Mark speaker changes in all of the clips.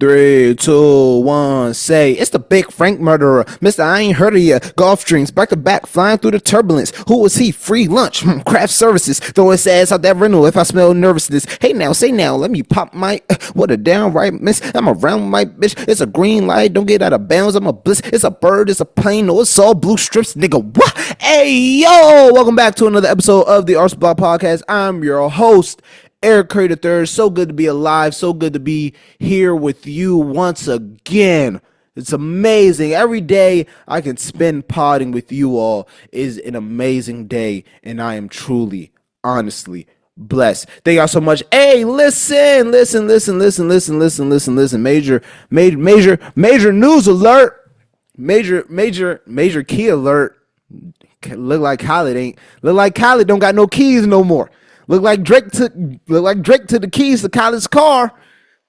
Speaker 1: Three, two, one, say it's the Big Frank murderer. Mister, I ain't heard of ya. Golf dreams, back to back, flying through the turbulence. Who was he? Free lunch, craft services. Throw his ass out that rental if I smell nervousness. Hey now, say now, let me pop my. What a downright miss. I'm around my bitch. It's a green light, don't get out of bounds. I'm a bliss. It's a bird, it's a plane. No, it's all blue strips, nigga. What? Hey yo, welcome back to another episode of the Arts Block Podcast. I'm your host, Eric Curry III. So good to be alive. So good to be here with you once again. It's amazing. Every day I can spend podding with you all is an amazing day, and I am truly, honestly blessed. Thank y'all so much. Hey, listen. Major news alert. Major key alert. Look like Khaled don't got no keys no more. Look like Drake took the keys to Khaled's car.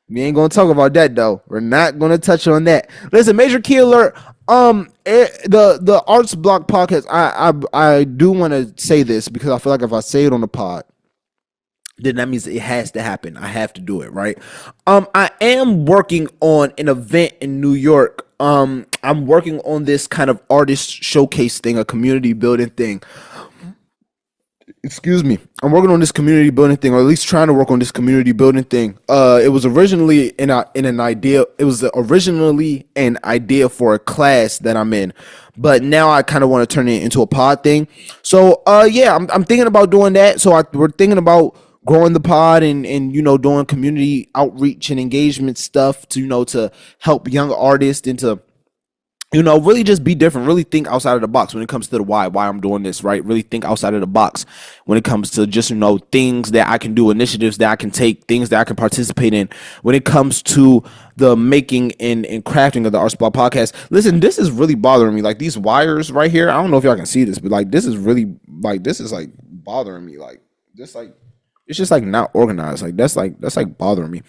Speaker 1: We ain't gonna talk about that though. We're not gonna touch on that. Listen, major key alert. The Arts Block Podcast. I do want to say this because I feel like if I say it on the pod, then that means it has to happen. I have to do it, right? I am working on an event in New York. I'm working on this kind of artist showcase thing, a community building thing. Excuse me. I'm working on this community building thing, or at least trying to work on this community building thing. It was originally an idea. It was originally an idea for a class that I'm in, but now I kind of want to turn it into a pod thing. So, yeah, I'm thinking about doing that. So we're thinking about growing the pod and doing community outreach and engagement stuff to help young artists and to really just be different, really think outside of the box when it comes to the why I'm doing this, right? Really think outside of the box when it comes to just, things that I can do, initiatives that I can take, things that I can participate in when it comes to the making and crafting of the Arts Block Podcast. Listen, this is really bothering me. Like these wires right here, I don't know if y'all can see this, but like this is really this is bothering me. Like this, it's just not organized. That's bothering me.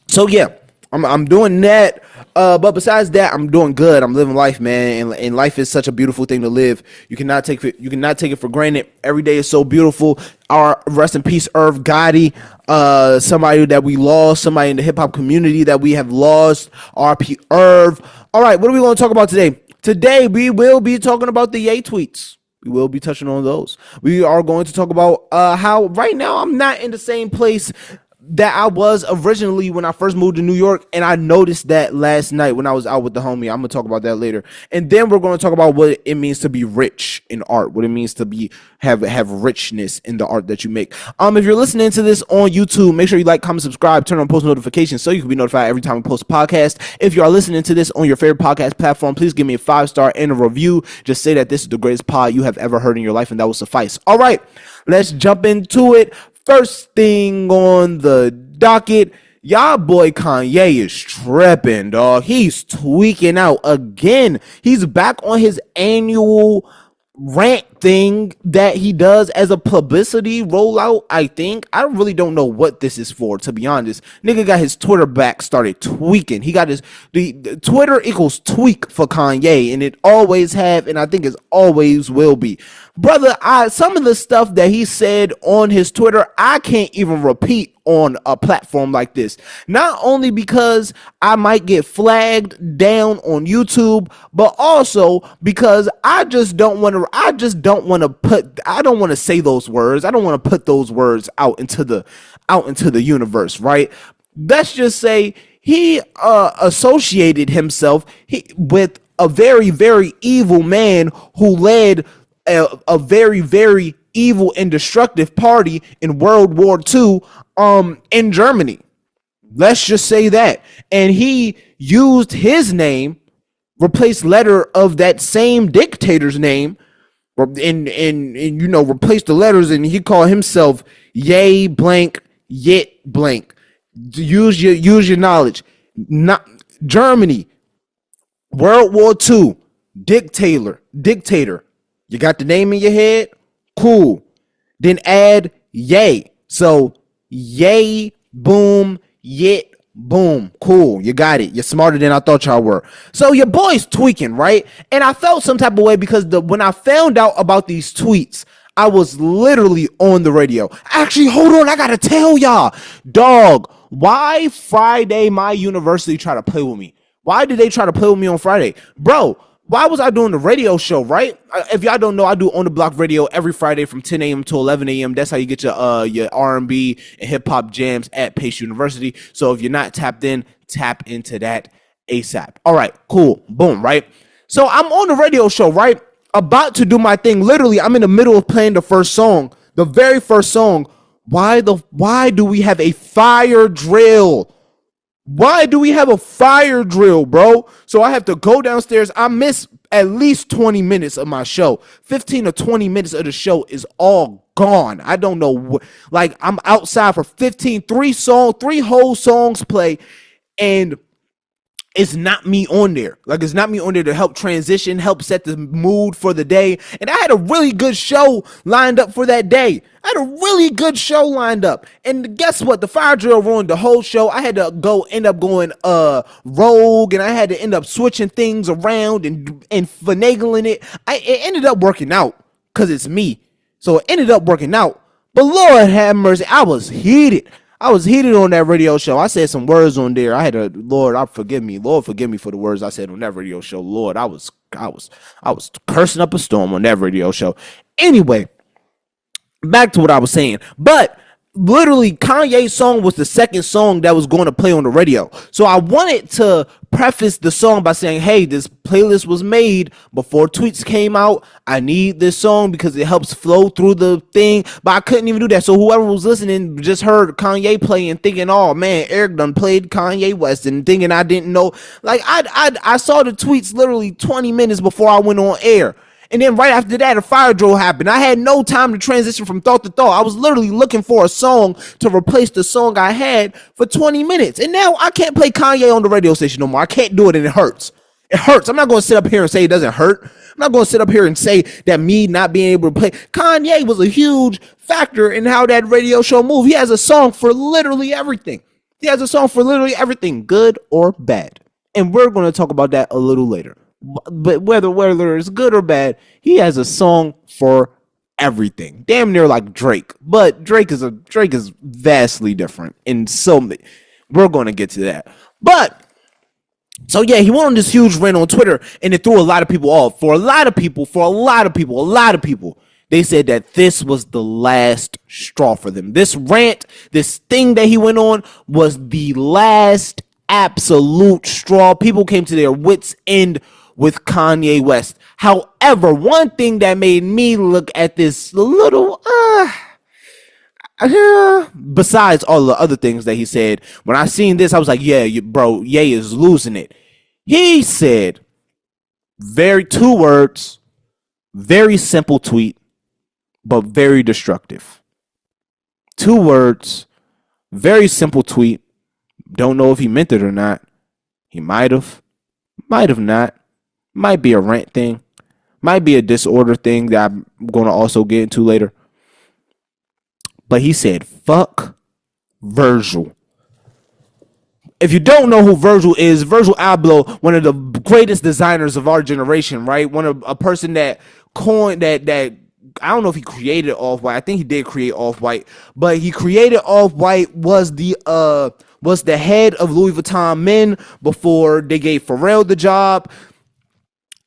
Speaker 1: So yeah. I'm doing that, but besides that, I'm doing good. I'm living life, man, and life is such a beautiful thing to live. You cannot take it for granted. Every day is so beautiful. Our rest in peace, Irv Gotti, somebody that we lost, somebody in the hip hop community that we have lost. RP Irv. All right, what are we going to talk about today? Today we will be talking about the Ye tweets. We will be touching on those. We are going to talk about how right now I'm not in the same place that I was originally when I first moved to New York, and I noticed that last night when I was out with the homie. I'm gonna talk about that later, and then we're gonna talk about what it means to be rich in art, what it means to have richness in the art that you make. If you're listening to this on YouTube, make sure you like, comment, subscribe, turn on post notifications so you can be notified every time we post a podcast. If you are listening to this on your favorite podcast platform, please give me a 5-star and a review. Just say that this is the greatest pod you have ever heard in your life, and that will suffice. All right, let's jump into it. First thing on the docket, y'all boy Kanye is tripping, dog. He's tweaking out again. He's back on his annual rant thing that he does as a publicity rollout. I really don't know what this is for, to be honest. Nigga got his Twitter back, started tweaking. He got the Twitter equals tweak for Kanye, and it always have, and I think it always will be. Brother, some of the stuff that he said on his Twitter, I can't even repeat on a platform like this. Not only because I might get flagged down on YouTube, but also because I don't want to say those words. I don't want to put those words out into the universe, right? Let's just say he associated himself with a very, very evil man who led a very, very evil and destructive party in World War II in Germany. Let's just say that. And he used his name, replaced letter of that same dictator's name, and replaced the letters, and he called himself Ye blank Yit blank. Use your knowledge. Not Germany, World War II, dictator. You got the name in your head? Cool. Then add Ye. So Ye, boom, Yit, boom. Cool. You got it. You're smarter than I thought y'all were. So your boy's tweaking, right? And I felt some type of way because when I found out about these tweets, I was literally on the radio. Actually, hold on. I got to tell y'all. Dog, Why Friday my university try to play with me? Why did they try to play with me on Friday? Bro, why was I doing the radio show, right? If y'all don't know, I do On the Block radio every Friday from 10 a.m. to 11 a.m. That's how you get your R&B and hip hop jams at Pace University. So if you're not tapped in, tap into that ASAP. All right, cool. Boom, right? So I'm on the radio show, right? About to do my thing. Literally, I'm in the middle of playing the first song, the very first song. Why do we have a fire drill? Why do we have a fire drill, bro? So I have to go downstairs. I miss at least 20 minutes of my show. 15 or 20 minutes of the show is all gone. I don't know. Like, I'm outside for 3 whole songs play, and it's not me on there. Like, it's not me on there to help transition, help set the mood for the day. And I had a really good show lined up for that day. I had a really good show lined up. And guess what? The fire drill ruined the whole show. I had to end up going rogue, and I had to end up switching things around and finagling it. It ended up working out because it's me. So it ended up working out. But Lord have mercy, I was heated. I was heated on that radio show. I said some words on there. I had to, Lord, forgive me for the words I said on that radio show. Lord, I was cursing up a storm on that radio show. Anyway, back to what I was saying. But literally, Kanye's song was the second song that was going to play on the radio. So I wanted to preface the song by saying, hey, this playlist was made before tweets came out. I need this song because it helps flow through the thing. But I couldn't even do that. So whoever was listening just heard Kanye play and thinking, oh man, Eric done played Kanye West, and thinking I didn't know. Like, I saw the tweets literally 20 minutes before I went on air. And then right after that, a fire drill happened. I had no time to transition from thought to thought. I was literally looking for a song to replace the song I had for 20 minutes. And now I can't play Kanye on the radio station no more. I can't do it, and it hurts. It hurts. I'm not going to sit up here and say it doesn't hurt. I'm not going to sit up here and say that me not being able to play. Kanye was a huge factor in how that radio show moved. He has a song for literally everything. He has a song for literally everything, good or bad. And we're going to talk about that a little later. But whether it's good or bad, he has a song for everything. Damn near like Drake. But Drake is vastly different. And so we're going to get to that. But so yeah, he went on this huge rant on Twitter, and it threw a lot of people off. For a lot of people, they said that this was the last straw for them. This rant, this thing that he went on was the last absolute straw. People came to their wits' end with Kanye West. However, one thing that made me look at this a little, besides all the other things that he said, when I seen this, I was like, yeah, bro, Ye is losing it. He said, 2 words, very simple tweet, but very destructive. 2 words, very simple tweet. Don't know if he meant it or not. He might have not. Might be a rant thing. Might be a disorder thing that I'm going to also get into later. But he said, fuck Virgil. If you don't know who Virgil is, Virgil Abloh, one of the greatest designers of our generation, right? A person that coined that I don't know if he created Off-White. I think he did create Off-White, but he created Off-White, was the head of Louis Vuitton Men before they gave Pharrell the job.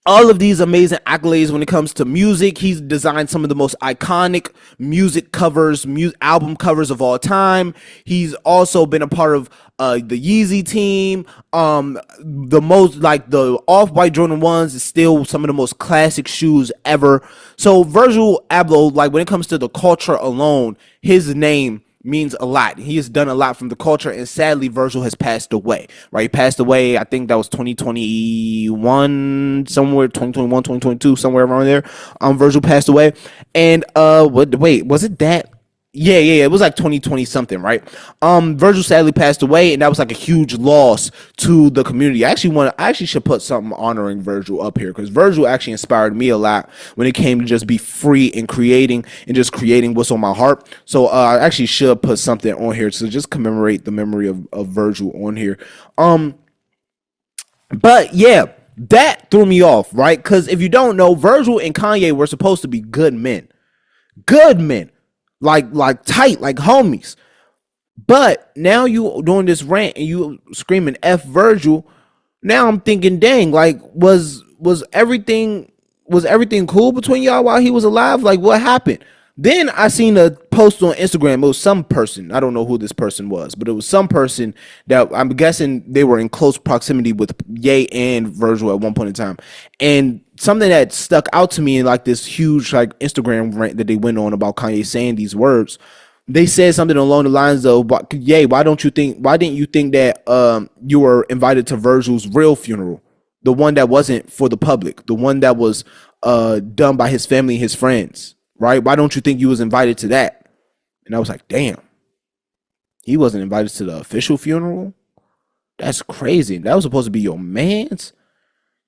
Speaker 1: All of these amazing accolades when it comes to music. He's designed some of the most iconic music covers, album covers of all time. He's also been a part of the Yeezy team. The Off-White Jordan 1s is still some of the most classic shoes ever. So Virgil Abloh, like, when it comes to the culture alone, his name means a lot. He has done a lot from the culture, and sadly Virgil has passed away, right? He passed away, I think that was 2021, somewhere 2021, 2022, somewhere around there. Virgil passed away. And was it that? Yeah, it was like 2020 something, right? Virgil sadly passed away, and that was like a huge loss to the community. I actually should put something honoring Virgil up here, because Virgil actually inspired me a lot when it came to just be free and creating what's on my heart. So I actually should put something on here to just commemorate the memory of Virgil on here. But yeah, that threw me off, right? Because if you don't know, Virgil and Kanye were supposed to be good men. Like tight, like homies. But now you doing this rant and you screaming F Virgil. Now I'm thinking, dang, like was everything cool between y'all while he was alive? Like what happened? Then I seen a post on Instagram. It was some person. I don't know who this person was, but it was some person that I'm guessing they were in close proximity with Ye and Virgil at one point in time. And something that stuck out to me in like this huge like Instagram rant that they went on about Kanye saying these words, they said something along the lines of, "Yay, why didn't you think that you were invited to Virgil's real funeral, the one that wasn't for the public, the one that was done by his family and his friends, right? Why don't you think you was invited to that?" And I was like, "Damn, he wasn't invited to the official funeral. That's crazy. That was supposed to be your man's."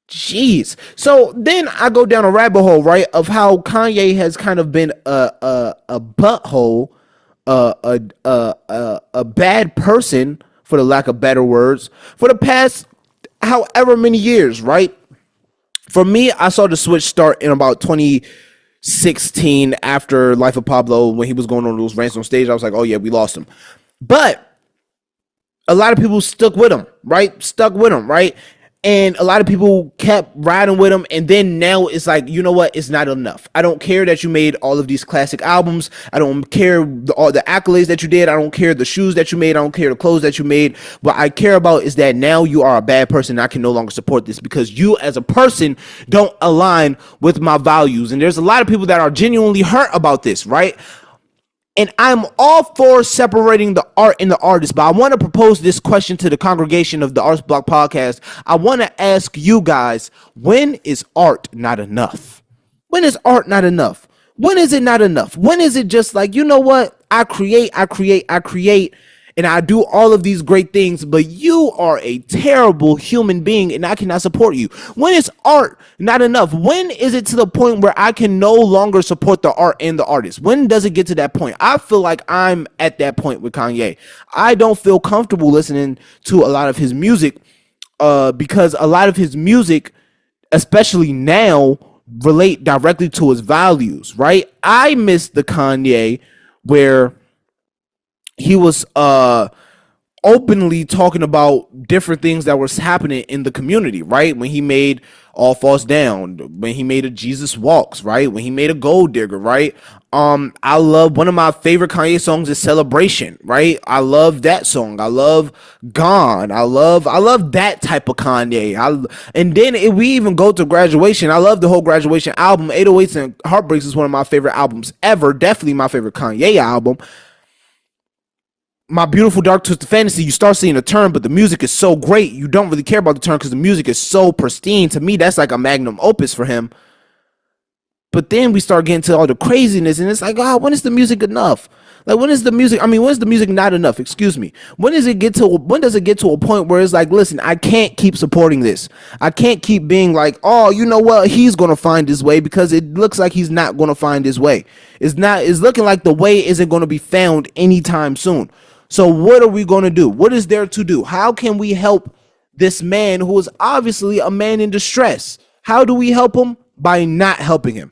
Speaker 1: Jeez. So then I go down a rabbit hole, right, of how Kanye has kind of been a butthole, a bad person, for the lack of better words, for the past however many years, right? For me, I saw the switch start in about 2016 after Life of Pablo, when he was going on those rants on stage. I was like, oh yeah, we lost him. But a lot of people stuck with him, right? And a lot of people kept riding with him. And then now it's like, you know what? It's not enough. I don't care that you made all of these classic albums. I don't care all the accolades that you did. I don't care the shoes that you made. I don't care the clothes that you made. What I care about is that now you are a bad person. I can no longer support this because you as a person don't align with my values. And there's a lot of people that are genuinely hurt about this, right? And I'm all for separating the art and the artist, but I want to propose this question to the congregation of the Arts Block podcast. I want to ask you guys, when is art not enough? When is art not enough? When is it not enough? When is it just like, you know what? I create, and I do all of these great things, but you are a terrible human being and I cannot support you. When is art not enough? When is it to the point where I can no longer support the art and the artist? When does it get to that point? I feel like I'm at that point with Kanye. I don't feel comfortable listening to a lot of his music because a lot of his music, especially now, relate directly to his values, right? I miss the Kanye where he was openly talking about different things that was happening in the community, right? When he made All Falls Down, when he made a Jesus Walks, right? When he made a Gold Digger, right? I love, one of my favorite Kanye songs is Celebration, right? I love that song. I love Gone. I love that type of Kanye. And then if we even go to Graduation, I love the whole Graduation album. 808s and Heartbreaks is one of my favorite albums ever. Definitely my favorite Kanye album. My Beautiful Dark Twisted Fantasy, you start seeing a turn, but the music is so great, you don't really care about the turn because the music is so pristine. To me, that's like a magnum opus for him. But then we start getting to all the craziness, and it's like, oh, when is the music enough? Like, when is the music not enough? Excuse me. When does it get to a point where it's like, listen, I can't keep supporting this. I can't keep being like, oh, you know what? He's going to find his way, because it looks like he's not going to find his way. It's looking like the way isn't going to be found anytime soon. So what are we going to do? What is there to do? How can we help this man who is obviously a man in distress? How do we help him? By not helping him.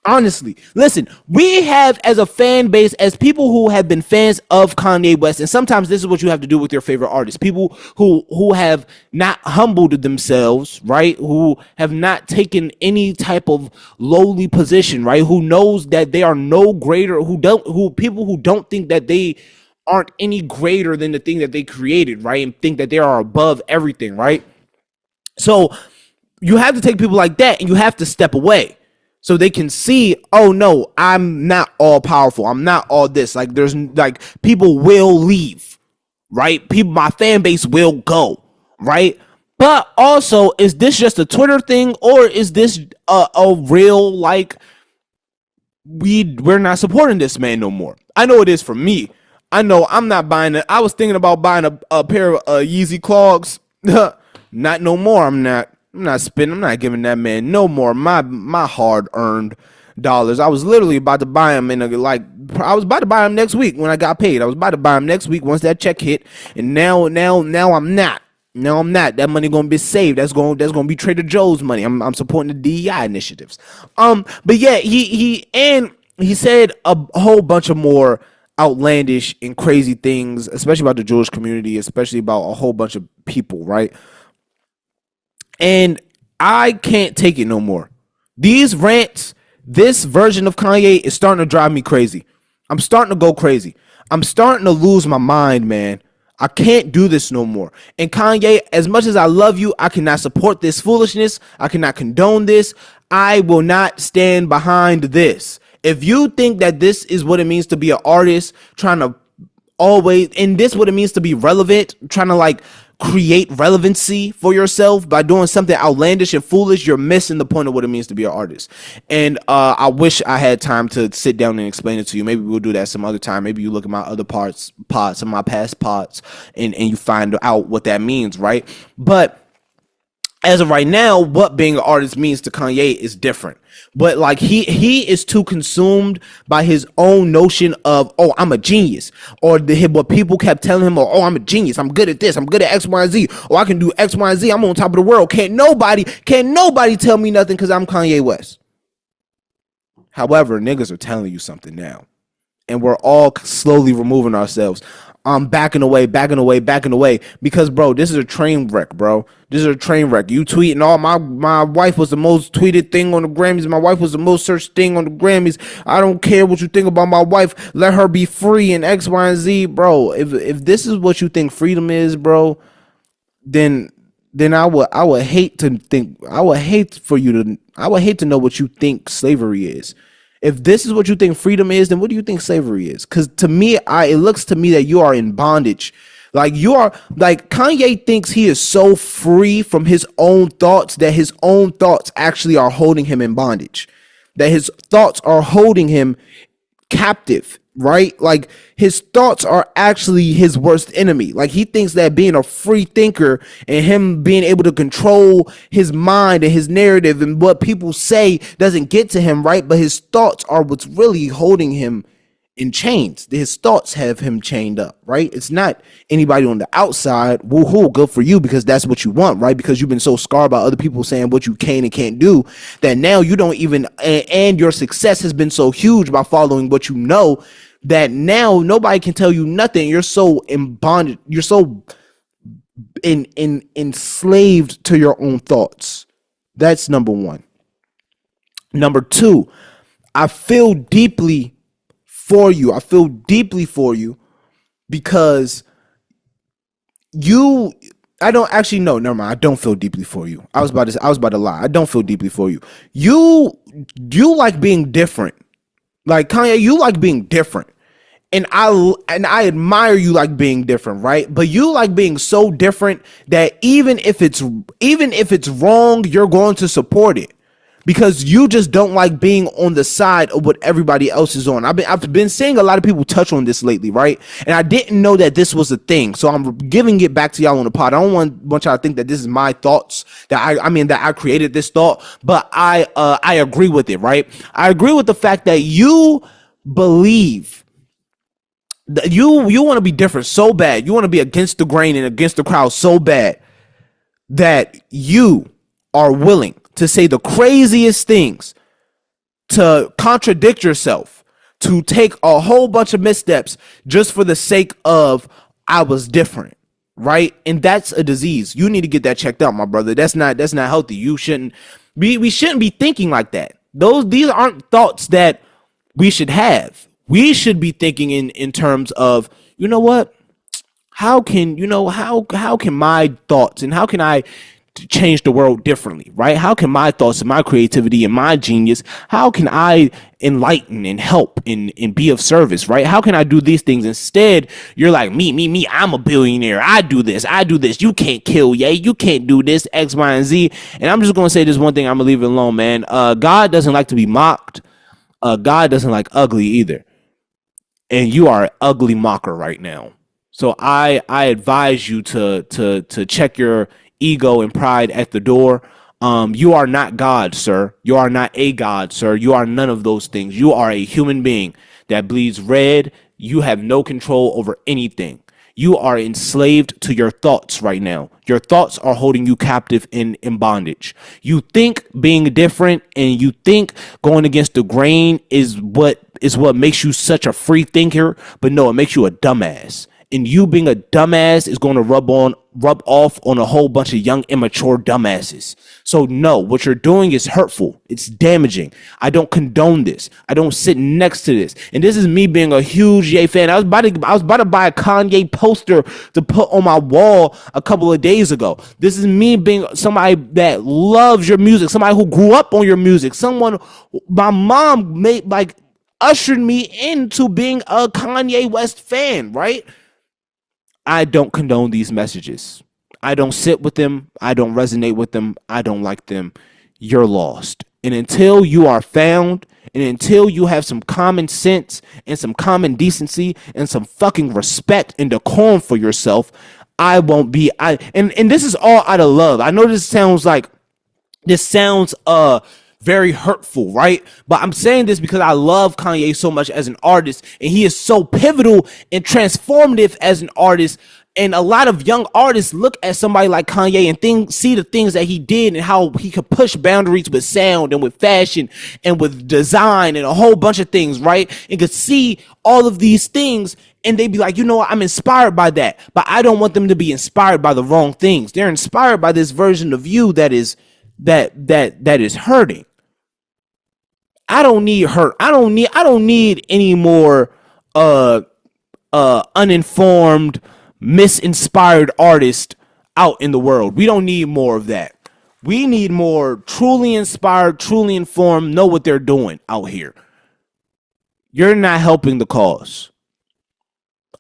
Speaker 1: Honestly, listen, we have, as a fan base, as people who have been fans of Kanye West, and sometimes this is what you have to do with your favorite artists, people who have not humbled themselves, right? Who have not taken any type of lowly position, right? Who knows that they are no greater, people who don't think that they aren't any greater than the thing that they created, right? And think that they are above everything, right? So you have to take people like that and you have to step away so they can see, oh no, I'm not all powerful. I'm not all this. Like, there's like, people will leave, right? My fan base will go, right? But also, is this just a Twitter thing, or is this a real, like, we're not supporting this man no more? I know it is for me. I know I'm not buying it. I was thinking about buying a pair of Yeezy clogs. Not no more. I'm not spending. I'm not giving that man no more my hard-earned dollars. I was literally about to buy him I was about to buy him next week when I got paid. I was about to buy him next week once that check hit. And now I'm not. No, I'm not. That money gonna be saved. That's gonna be Trader Joe's money. I'm supporting the DEI initiatives. But yeah, he said a whole bunch of more outlandish and crazy things, especially about the Jewish community, especially about a whole bunch of people, right? And I can't take it no more. These rants, this version of Kanye is starting to drive me crazy. I'm starting to go crazy. I'm starting to lose my mind, man. I can't do this no more. And Kanye, as much as I love you, I cannot support this foolishness. I cannot condone this. I will not stand behind this. If you think that this is what it means to be an artist, trying to always, and this what it means to be relevant, trying to like create relevancy for yourself by doing something outlandish and foolish, you're missing the point of what it means to be an artist. And I wish I had time to sit down and explain it to you. Maybe we'll do that some other time. Maybe you look at my other pods, some of my past pods, and you find out what that means, right? But as of right now, what being an artist means to Kanye is different. But like he is too consumed by his own notion of, oh, I'm a genius, or what people kept telling him, oh, I'm a genius, I'm good at this, I'm good at X, Y, and Z, or I can do X, Y, and Z, I'm on top of the world. Can't nobody tell me nothing because I'm Kanye West. However, niggas are telling you something now, and we're all slowly removing ourselves. Backing away, because bro, this is a train wreck, bro. This is a train wreck. You tweeting, oh, my wife was the most tweeted thing on the Grammys. My wife was the most searched thing on the Grammys. I don't care what you think about my wife. Let her be free and X, Y, and Z, bro. If this is what you think freedom is, bro, then I would hate to know what you think slavery is. If this is what you think freedom is, then what do you think slavery is? Because to me, it looks to me that you are in bondage. Like you are, like Kanye thinks he is so free from his own thoughts that his own thoughts actually are holding him in bondage. That his thoughts are holding him captive, right? Like his thoughts are actually his worst enemy. Like he thinks that being a free thinker and him being able to control his mind and his narrative and what people say doesn't get to him, right? But his thoughts are what's really holding him in chains. His thoughts have him chained up, right? It's not anybody on the outside. Woohoo, good for you, because that's what you want, right? Because you've been so scarred by other people saying what you can and can't do that now you don't even, and your success has been so huge by following what you know that now nobody can tell you nothing. You're so in bondage. You're so enslaved to your own thoughts. That's number one. Number two, I feel deeply for you. I feel deeply for you because I don't actually know. Never mind. I don't feel deeply for you. I was about to lie. I don't feel deeply for you. You like being different. Like Kanye, you like being different. And I admire you like being different, right? But you like being so different that even if it's wrong, you're going to support it. Because you just don't like being on the side of what everybody else is on. I've been seeing a lot of people touch on this lately, right? And I didn't know that this was a thing. So I'm giving it back to y'all on the pod. I don't want y'all to think that this is my thoughts, that I created this thought, but I agree with it, right? I agree with the fact that you believe that you want to be different so bad. You want to be against the grain and against the crowd so bad that you are willing to say the craziest things, to contradict yourself, to take a whole bunch of missteps just for the sake of I was different, right? And that's a disease. You need to get that checked out, my brother. That's not healthy. We shouldn't be thinking like that. These aren't thoughts that we should have. We should be thinking in terms of, you know what? How can my thoughts and how can I change the world differently, right? How can my thoughts and my creativity and my genius, how can I enlighten and help and be of service, right? How can I do these things? Instead, you're like, me, I'm a billionaire. I do this. You can't kill, you can't do this, X, Y, and Z. And I'm just going to say this one thing. I'm going to leave it alone, man. God doesn't like to be mocked. God doesn't like ugly either. And you are an ugly mocker right now. So I advise you to check your ego and pride at the door. You are not God, sir. You are not a God, sir. You are none of those things. You are a human being that bleeds red. You have no control over anything. You are enslaved to your thoughts right now. Your thoughts are holding you captive in bondage. You think being different and you think going against the grain is what makes you such a free thinker, but no, it makes you a dumbass. And you being a dumbass is going to rub off on a whole bunch of young, immature dumbasses. So no, what you're doing is hurtful. It's damaging. I don't condone this. I don't sit next to this. And this is me being a huge Ye fan. I was about to buy a Kanye poster to put on my wall a couple of days ago. This is me being somebody that loves your music, somebody who grew up on your music, someone my mom ushered me into being a Kanye West fan, right? I don't condone these messages. I don't sit with them. I don't resonate with them. I don't like them. You're lost. And until you are found, and until you have some common sense and some common decency and some fucking respect and decorum for yourself, I won't be. And this is all out of love. I know this sounds very hurtful, right? But I'm saying this because I love Kanye so much as an artist, and he is so pivotal and transformative as an artist. And a lot of young artists look at somebody like Kanye and see the things that he did and how he could push boundaries with sound and with fashion and with design and a whole bunch of things, right? And could see all of these things and they'd be like, you know what, I'm inspired by that. But I don't want them to be inspired by the wrong things. They're inspired by this version of you that is hurting. I don't need hurt. I don't need any more uninformed, misinspired artists out in the world. We don't need more of that. We need more truly inspired, truly informed, know what they're doing out here. You're not helping the cause,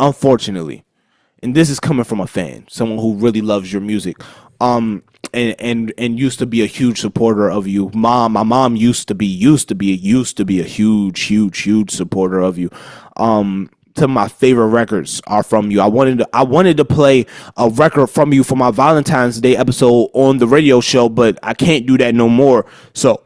Speaker 1: unfortunately. And this is coming from a fan, someone who really loves your music. And used to be a huge supporter of you. My mom used to be a huge supporter of you. Some of my favorite records are from you. I wanted to play a record from you for my Valentine's Day episode on the radio show, but I can't do that no more. So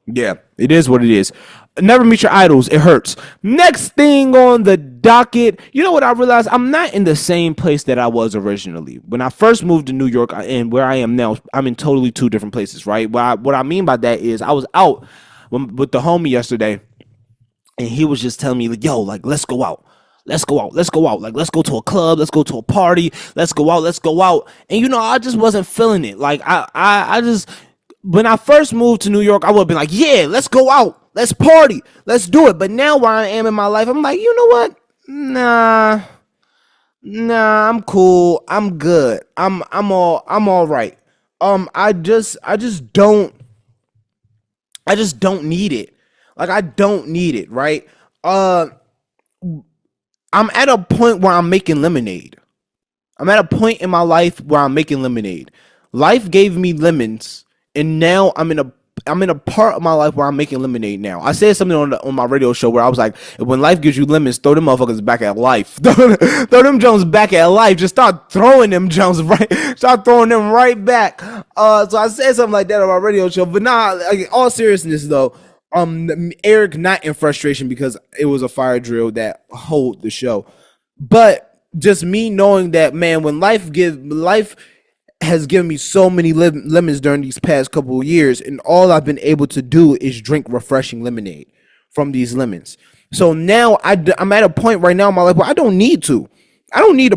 Speaker 1: yeah, it is what it is. Never meet your idols. It hurts. Next thing on the docket, you know what I realized? I'm not in the same place that I was originally. When I first moved to New York and where I am now, I'm in totally two different places, right? What I mean by that is I was out with the homie yesterday, and he was just telling me, like, yo, like, let's go out. Like, let's go to a club. Let's go to a party. Let's go out. And, you know, I just wasn't feeling it. Like, I just, when I first moved to New York, I would have been like, yeah, let's go out. Let's party. Let's do it. But now where I am in my life, I'm like, you know what? Nah, I'm cool. I'm good. I'm all right. I just don't need it. Like, I don't need it, right? I'm at a point where I'm making lemonade. I'm at a point in my life where I'm making lemonade. Life gave me lemons, and now I'm in a part of my life where I'm making lemonade now. I said something on my radio show where I was like, when life gives you lemons, throw them motherfuckers back at life. Throw them Jones back at life. Just start throwing them Jones right. Start throwing them right back. So I said something like that on my radio show. But nah, like, all seriousness though, Eric not in frustration because it was a fire drill that hold the show, but just me knowing that, man, when life has given me so many lemons during these past couple of years, and all I've been able to do is drink refreshing lemonade from these lemons. So now I'm at a point right now in my life where I don't need to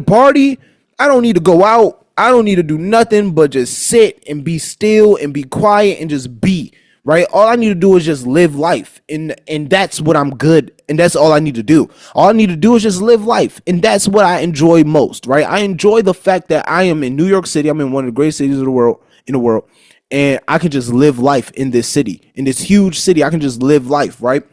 Speaker 1: party. I don't need to go out. I don't need to do nothing but just sit and be still and be quiet and just be, right? All I need to do is just live life. And that's what I'm good. And that's all I need to do. All I need to do is just live life. And that's what I enjoy most, right? I enjoy the fact that I am in New York City. I'm in one of the greatest cities in the world. And I can just live life in this city, in this huge city. I can just live life, right?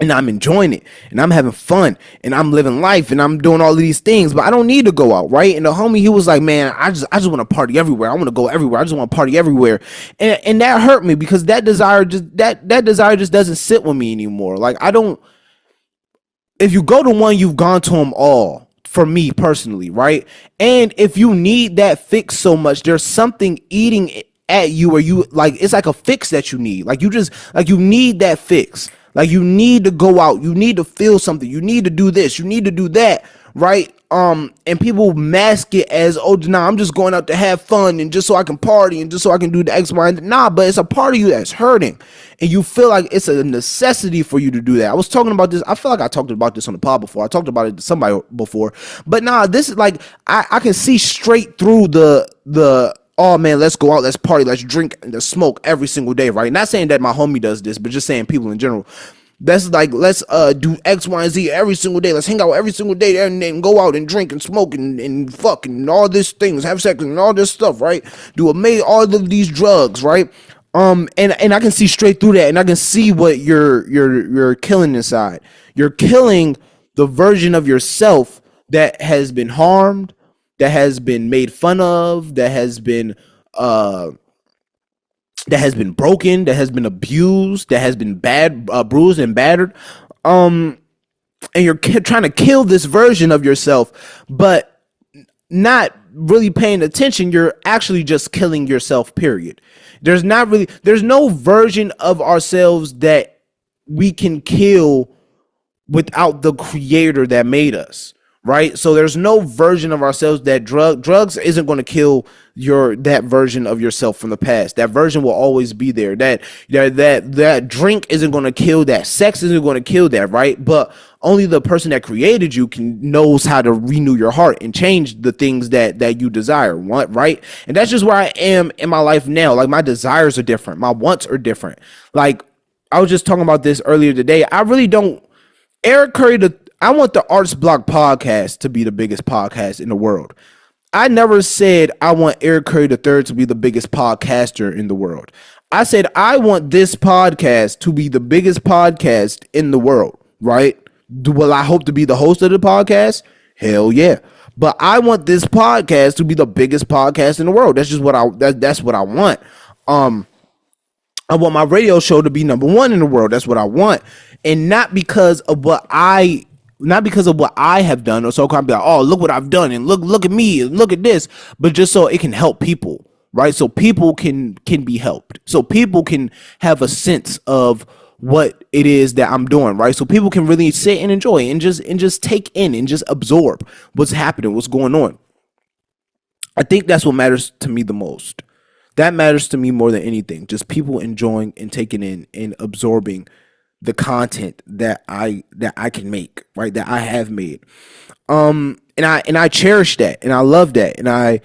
Speaker 1: And I'm enjoying it, and I'm having fun, and I'm living life, and I'm doing all of these things, but I don't need to go out, right? And the homie, he was like, man, I just want to party everywhere. I want to go everywhere. I just want to party everywhere. And that hurt me because that desire just doesn't sit with me anymore. Like, if you go to one, you've gone to them all, for me personally, right? And if you need that fix so much, there's something eating at you, or you, like, it's like a fix that you need. Like, you need that fix. Like, you need to go out, you need to feel something, you need to do this, you need to do that, right? And people mask it as, oh, nah, I'm just going out to have fun and just so I can party and just so I can do the X, Y, and nah, but it's a part of you that's hurting, and you feel like it's a necessity for you to do that. I was talking about this. I feel like I talked about this on the pod before. I talked about it to somebody before, but nah, this is like I can see straight through the oh man, let's go out, let's party, let's drink and let's smoke every single day, right? Not saying that my homie does this, but just saying people in general. That's like, let's do X, Y, and Z every single day. Let's hang out every single day and go out and drink and smoke and fuck and all these things, have sex and all this stuff, right? Do all of these drugs, right? And I can see straight through that, and I can see what you're killing inside. You're killing the version of yourself that has been harmed, that has been made fun of, that has been broken, that has been abused, that has been bruised and battered. And you're trying to kill this version of yourself, but not really paying attention. You're actually just killing yourself, period. There's no version of ourselves that we can kill without the creator that made us. Right, so there's no version of ourselves that drugs isn't going to kill that version of yourself from the past. That version will always be there. That drink isn't going to kill that. Sex isn't going to kill that, right? But only the person that created you knows how to renew your heart and change the things that you desire, right? And that's just where I am in my life now. Like, my desires are different, my wants are different. Like, I was just talking about this earlier today. I really don't. Eric Curry, I want the Arts Block podcast to be the biggest podcast in the world. I never said I want Eric Curry III to be the biggest podcaster in the world. I said I want this podcast to be the biggest podcast in the world, right? Will I hope to be the host of the podcast? Hell yeah. But I want this podcast to be the biggest podcast in the world. That's just what that's what I want. I want my radio show to be number one in the world. That's what I want. And not because of what I have done, or so can be like, oh, look what I've done, and look at me, and look at this, but just so it can help people, right? So people can be helped. So people can have a sense of what it is that I'm doing, right? So people can really sit and enjoy and just take in and just absorb what's happening, what's going on. I think that's what matters to me the most. That matters to me more than anything. Just people enjoying and taking in and absorbing the content that I can make, right? That I have made. And I cherish that, and I love that, and I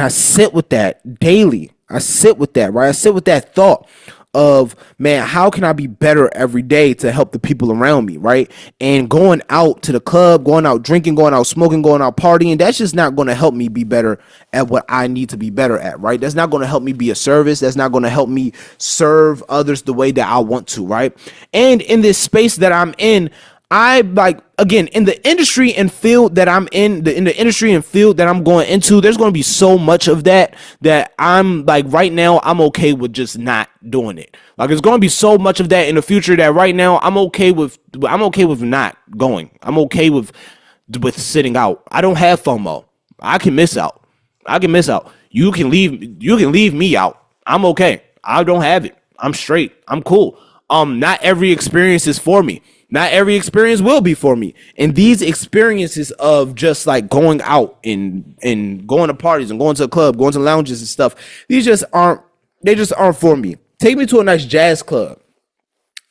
Speaker 1: sit with that daily. I sit with that, right? I sit with that thought of, man, how can I be better every day to help the people around me, right? And going out to the club, going out drinking, going out smoking, going out partying, that's just not going to help me be better at what I need to be better at, right? That's not going to help me be a service. That's not going to help me serve others the way that I want to, right? And in this space that I'm in, I like, again, in the industry and field that I'm in the industry and field that I'm going into, there's going to be so much of that I'm like, right now, I'm okay with just not doing it. Like, there's going to be so much of that in the future that right now I'm okay with not going. I'm okay with sitting out. I don't have FOMO. I can miss out. You can leave me out. I'm okay. I don't have it. I'm straight. I'm cool. Not every experience is for me. Not every experience will be for me. And these experiences of just like going out and going to parties and going to a club, going to lounges and stuff, they just aren't for me. Take me to a nice jazz club.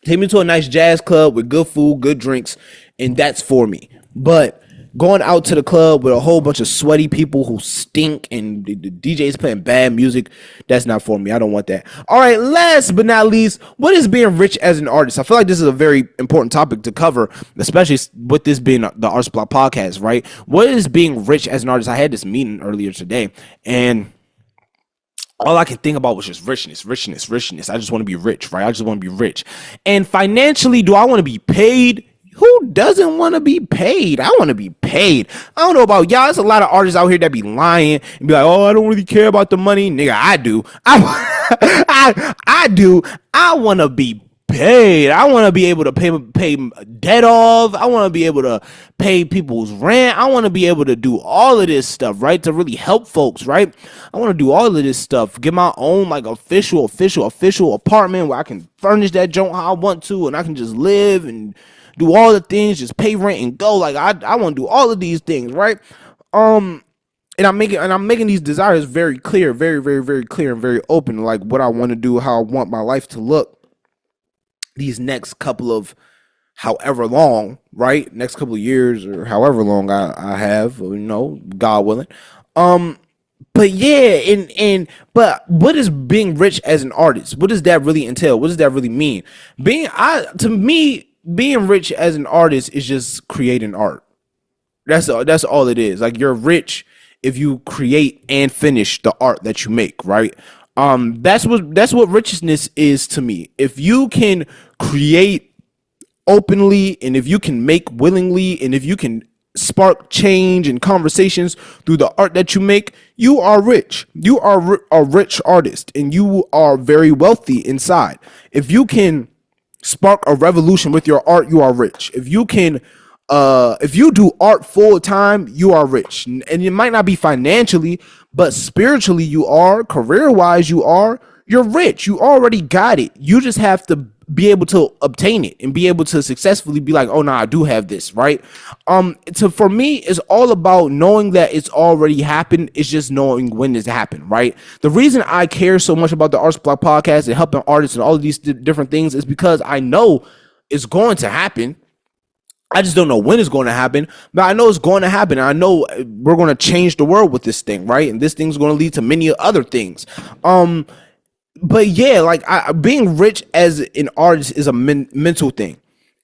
Speaker 1: Take me to a nice jazz club with good food, good drinks, and that's for me. But going out to the club with a whole bunch of sweaty people who stink and the DJ's playing bad music, that's not for me. I don't want that. All right, last but not least, what is being rich as an artist? I feel like this is a very important topic to cover, especially with this being the Arts Block podcast, right? What is being rich as an artist? I had this meeting earlier today, and all I could think about was just richness. I just want to be rich, right? I just want to be rich. And financially, do I want to be paid? Who doesn't want to be paid? I want to be paid. I don't know about y'all. There's a lot of artists out here that be lying and be like, oh, I don't really care about the money. Nigga, I do. I do. I want to be paid. paid. I want to be able to pay debt off. I want to be able to pay people's rent. I want to be able to do all of this stuff, right? To really help folks, right? I want to do all of this stuff. Get my own like official apartment where I can furnish that joint how I want to, and I can just live and do all the things, just pay rent and go. Like I want to do all of these things, right? And I'm making these desires very clear, very clear and very open, like what I want to do, how I want my life to look these next couple of however long, right? Next couple of years or however long I have, God willing. But yeah, but what is being rich as an artist? What does that really entail? What does that really mean? To me, being rich as an artist is just creating art. That's all it is. Like, you're rich if you create and finish the art that you make, right? That's what richness is to me. If you can create openly, and if you can make willingly, and if you can spark change and conversations through the art that you make, you are rich. You are a rich artist, and you are very wealthy inside. If you can spark a revolution with your art, you are rich. If you do art full time, you are rich. And it might not be financially, but spiritually you are, career wise you're rich. You already got it. You just have to be able to obtain it and be able to successfully be like, oh no, I do have this, right? For me, it's all about knowing that it's already happened. It's just knowing when it's happened, right? The reason I care so much about the Arts Block podcast and helping artists and all of these different things is because I know it's going to happen. I just don't know when it's going to happen, but I know it's going to happen. I know we're going to change the world with this thing, right? And this thing's going to lead to many other things. But yeah, like being rich as an artist is a mental thing.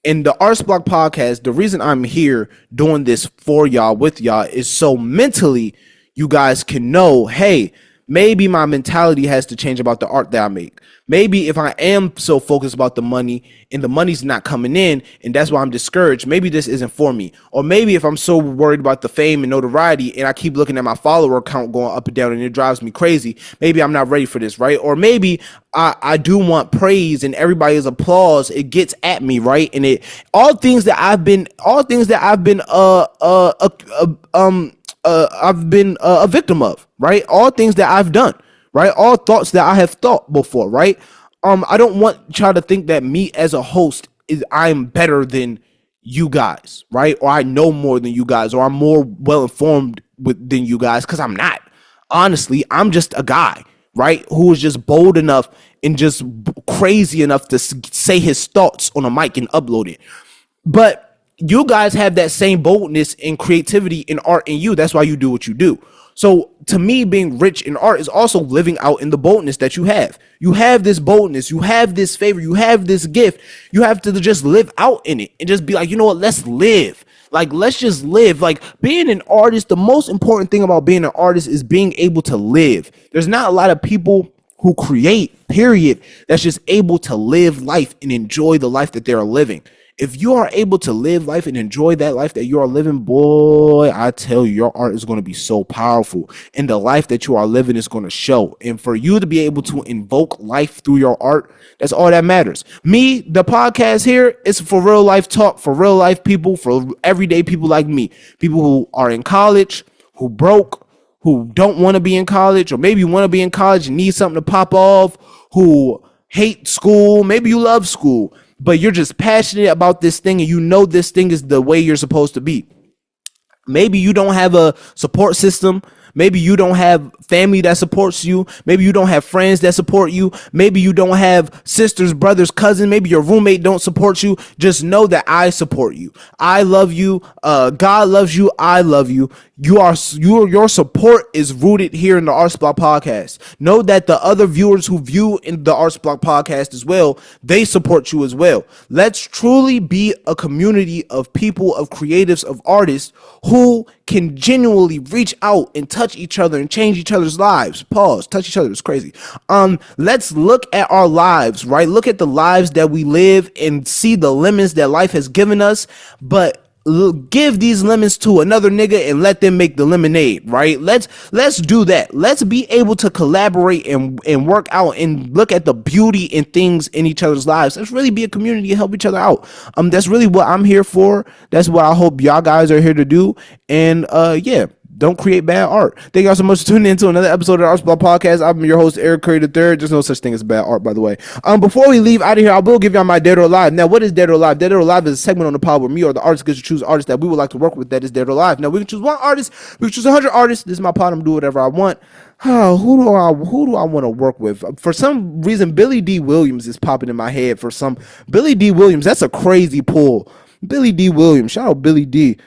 Speaker 1: And the Arts Block podcast, the reason I'm here doing this for y'all, with y'all, is so mentally you guys can know, hey, maybe my mentality has to change about the art that I make. Maybe if I am so focused about the money and the money's not coming in and that's why I'm discouraged, maybe this isn't for me. Or maybe if I'm so worried about the fame and notoriety and I keep looking at my follower count going up and down and it drives me crazy, maybe I'm not ready for this, right? Or maybe I do want praise and everybody's applause, it gets at me, right? And all things that I've been a victim of, right? All things that I've done, right? All thoughts that I have thought before, right? I don't want y'all to think that me as a host I'm better than you guys, right? Or I know more than you guys, or I'm more well informed than you guys, because I'm not. Honestly, I'm just a guy, right? Who is just bold enough and just crazy enough to say his thoughts on a mic and upload it. But you guys have that same boldness and creativity in art in you. That's why you do what you do. So to me, being rich in art is also living out in the boldness that you have. You have this boldness, you have this favor, you have this gift. You have to just live out in it and just be like, you know what, let's live. Like, let's just live. Like, being an artist, the most important thing about being an artist is being able to live. There's not a lot of people who create, period, that's just able to live life and enjoy the life that they're living. If you are able to live life and enjoy that life that you are living, boy, I tell you, your art is going to be so powerful, and the life that you are living is going to show. And for you to be able to invoke life through your art, that's all that matters. Me, the podcast here, is for real life talk, for real life people, for everyday people like me, people who are in college, who broke, who don't want to be in college, or maybe want to be in college and need something to pop off, who hate school, maybe you love school, but you're just passionate about this thing and you know this thing is the way you're supposed to be. Maybe you don't have a support system. Maybe you don't have family that supports you. Maybe you don't have friends that support you. Maybe you don't have sisters, brothers, cousins. Maybe your roommate don't support you. Just know that I support you. I love you. God loves you. I love you. Your support is rooted here in the Arts Block podcast. Know that the other viewers who view in the Arts Block podcast as well, they support you as well. Let's truly be a community of people, of creatives, of artists who can genuinely reach out and touch each other and change each other's lives. Pause. Touch each other is crazy. Let's look at our lives, right? Look at the lives that we live and see the lemons that life has given us, but give these lemons to another nigga and let them make the lemonade, right? Let's do that. Let's be able to collaborate and work out and look at the beauty in things in each other's lives. Let's really be a community and help each other out. That's really what I'm here for. That's what I hope y'all guys are here to do. And yeah, don't create bad art. Thank y'all so much for tuning in to another episode of the Art Supply Podcast. I'm your host, Eric Curry III. There's no such thing as bad art, by the way. Before we leave out of here, I will give y'all my Dead or Alive. Now, what is Dead or Alive? Dead or Alive is a segment on the pod where me or the artist gets to choose artists that we would like to work with that is dead or alive. Now, we can choose one artist. We can choose 100 artists. This is my pod. I'm do whatever I want. Who do I want to work with? For some reason, Billy D. Williams is popping in my head. Billy D. Williams, that's a crazy pull. Billy D. Williams, shout out Billy D.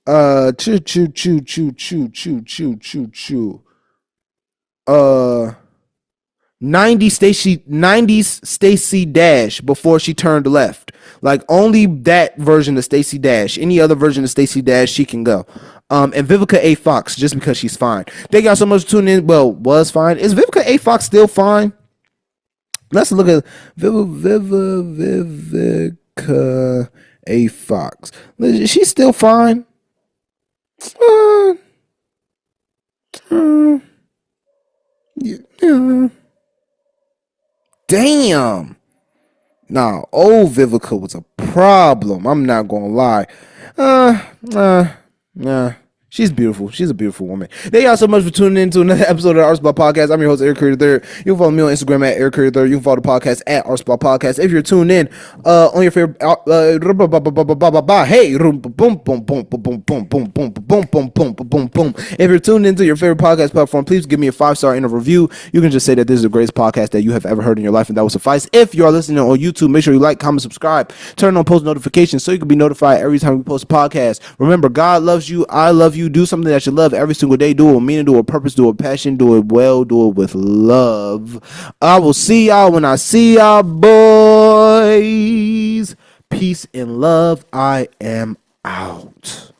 Speaker 1: Choo choo choo choo choo choo choo choo choo. 90s Stacey Dash before she turned left. Like only that version of Stacey Dash. Any other version of Stacey Dash, she can go. And Vivica A. Fox, just because she's fine. Thank y'all so much for tuning in. Well, was fine. Is Vivica A. Fox still fine? Let's look at Vivica A. Fox. She's still fine. Yeah. Damn. Nah, old Vivica was a problem. I'm not gonna lie. Nah. She's beautiful. She's a beautiful woman. Thank y'all so much for tuning in to another episode of the Art Supply Podcast. I'm your host, Eric Curry III. You can follow me on Instagram at Eric Curry III. You can follow the podcast at Art Supply Podcast. If you're tuned in on your favorite, hey, boom, boom, boom, boom, boom, boom, boom, boom, boom, boom, boom, boom, boom. If you're tuned into your favorite podcast platform, please give me a 5-star and a review. You can just say that this is the greatest podcast that you have ever heard in your life, and that will suffice. If you are listening on YouTube, make sure you like, comment, subscribe, turn on post notifications so you can be notified every time we post a podcast. Remember, God loves you. I love you. Do something that you love every single day. Do it with meaning, do it with purpose, do it with passion, do it well, do it with love. I will see y'all when I see y'all, boys. Peace and love. I am out.